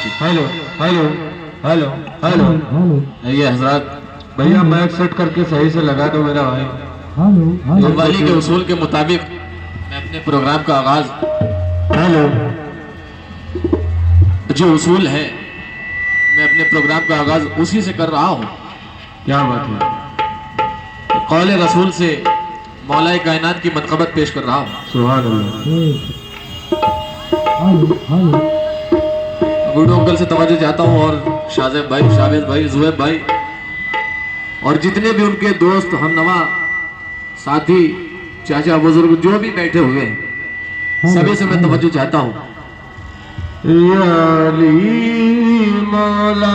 Hello hello hello hello. ये हजरत भैया mic set करके सही से लगा दो मेरा भाई। कव्वाली के उसूल के मुताबिक मैं अपने प्रोग्राम का आगाज, हेलो, जो उसूल है मैं अपने प्रोग्राम का आगाज उसी से कर रहा हूँ। क्या बात है। कौले रसूल से मौलाए कायनात की मनक़बत पेश कर रहा हूँ। सुभान अल्लाह। गुड्डू अंकल से तवज्जो चाहता हूँ और शाहजेब भाई, शावेद भाई, जुबैब भाई और जितने भी उनके दोस्त, हमनवा, साथी, चाचा, बुजुर्ग जो भी बैठे हुए हैं, सभी से मैं तवज्जो चाहता हूँ। या अली मौला